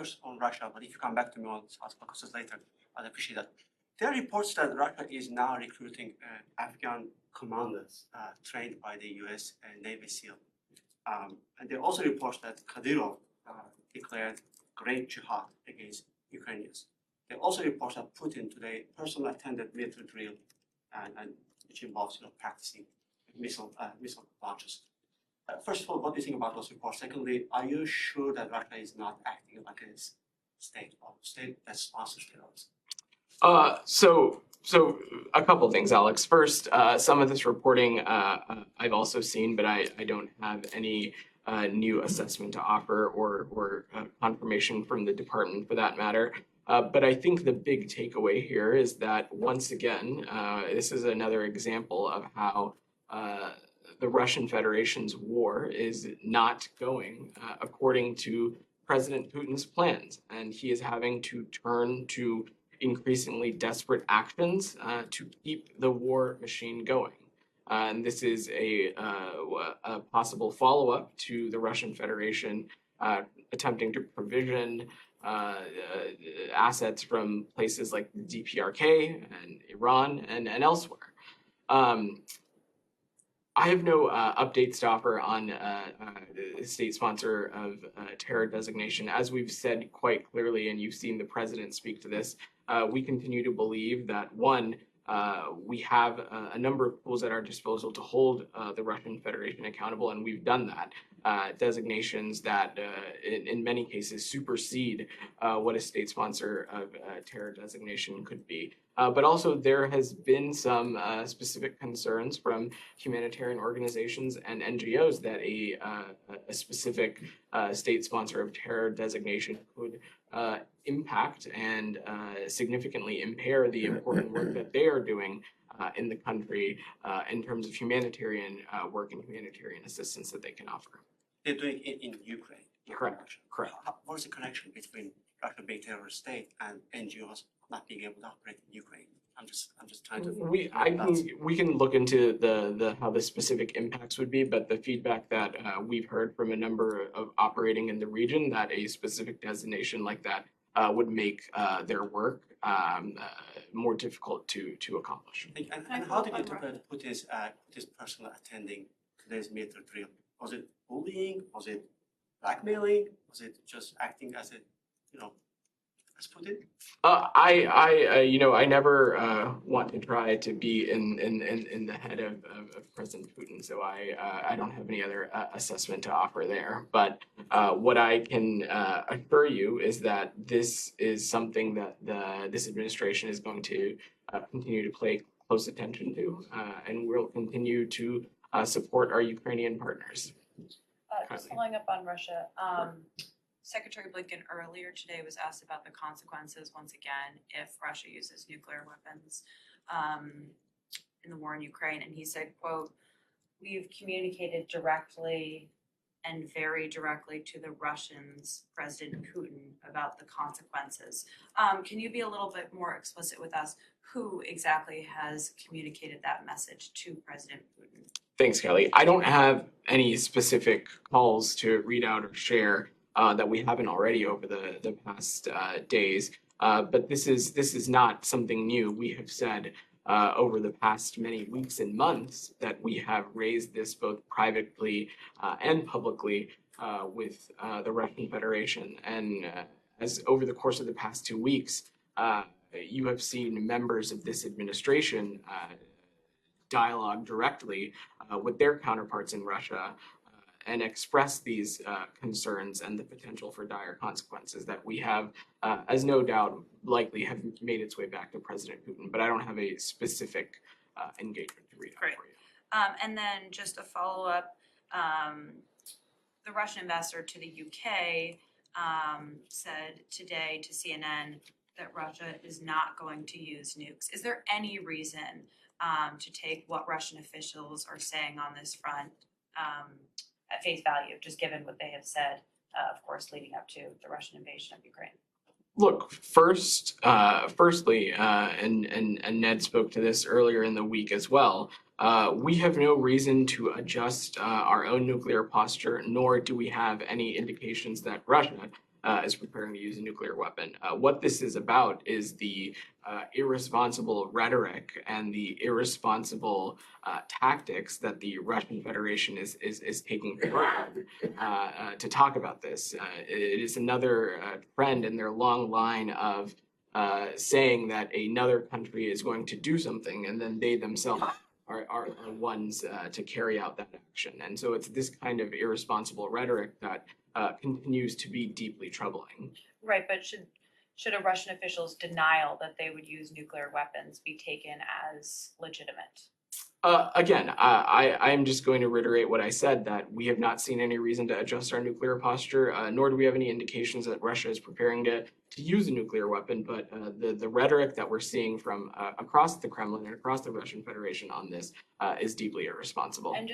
first on Russia, but if you come back to me on South Caucasus later, I'd appreciate that. There are reports that Russia is now recruiting Afghan commanders trained by the U.S. Navy SEAL. And there are also reports that Kadyrov declared great jihad against Ukrainians. There are also reports that Putin today personally attended military drill, and which involves practicing missile launches. First of all, what do you think about those reports? Secondly, are you sure that Russia is not acting like a state that sponsors terrorism? So a couple things, Alex. First, some of this reporting I've also seen, but I don't have any new assessment to offer or confirmation from the department for that matter. But I think the big takeaway here is that once again, this is another example of how the Russian Federation's war is not going according to President Putin's plans, and he is having to turn to increasingly desperate actions to keep the war machine going. And this is a possible follow-up to the Russian Federation attempting to provision assets from places like the DPRK and Iran and elsewhere. I have no updates to offer on the state sponsor of terror designation. As we've said quite clearly, and you've seen the president speak to this, we continue to believe that, one, we have a number of tools at our disposal to hold the Russian Federation accountable, and we've done that. Designations that, in many cases, supersede what a state sponsor of terror designation could be. But also, there has been some specific concerns from humanitarian organizations and NGOs that a specific state sponsor of terror designation could impact and significantly impair the important work that they are doing in the country in terms of humanitarian work and humanitarian assistance that they can offer. They're doing it in Ukraine. Correct. What is the connection between Russia being a terrorist state and NGOs not being able to operate in Ukraine? I'm just trying to. We can look into the how the specific impacts would be, but the feedback that we've heard from a number of operating in the region, that a specific designation like that would make their work more difficult to accomplish. And how did you interpret Putin's personal attending today's military drill? Was it bullying? Was it blackmailing? Was it just acting as as Putin? I never want to try to be in the head of President Putin, so I don't have any other assessment to offer there. But what I can assure you is that this is something that this administration is going to continue to pay close attention to, and we'll continue to support our Ukrainian partners. Just following up on Russia, Secretary Blinken earlier today was asked about the consequences, once again, if Russia uses nuclear weapons in the war in Ukraine. And he said, quote, "We've communicated directly and very directly to the Russians, President Putin, about the consequences." Can you be a little bit more explicit with us? Who exactly has communicated that message to President Putin? Thanks, Kelly. I don't have any specific calls to read out or share that we haven't already over the past days. But this is not something new. We have said over the past many weeks and months that we have raised this both privately and publicly with the Russian Federation. And as over the course of the past 2 weeks, you have seen members of this administration dialogue directly with their counterparts in Russia and express these concerns and the potential for dire consequences that we have, as no doubt likely have made its way back to President Putin. But I don't have a specific engagement to read out for you. And then just a follow-up, the Russian ambassador to the UK said today to CNN that Russia is not going to use nukes. Is there any reason to take what Russian officials are saying on this front at face value, just given what they have said, of course, leading up to the Russian invasion of Ukraine? Look, firstly, and Ned spoke to this earlier in the week as well, we have no reason to adjust our own nuclear posture, nor do we have any indications that Russia is preparing to use a nuclear weapon. What this is about is the irresponsible rhetoric and the irresponsible tactics that the Russian Federation is taking forward to talk about this. It is another trend in their long line of saying that another country is going to do something, and then they themselves are the ones to carry out that action. And so it's this kind of irresponsible rhetoric that continues to be deeply troubling. Right, but should a Russian official's denial that they would use nuclear weapons be taken as legitimate? Again, I'm just going to reiterate what I said, that we have not seen any reason to adjust our nuclear posture, nor do we have any indications that Russia is preparing to use a nuclear weapon. But the rhetoric that we're seeing from across the Kremlin and across the Russian Federation on this is deeply irresponsible. And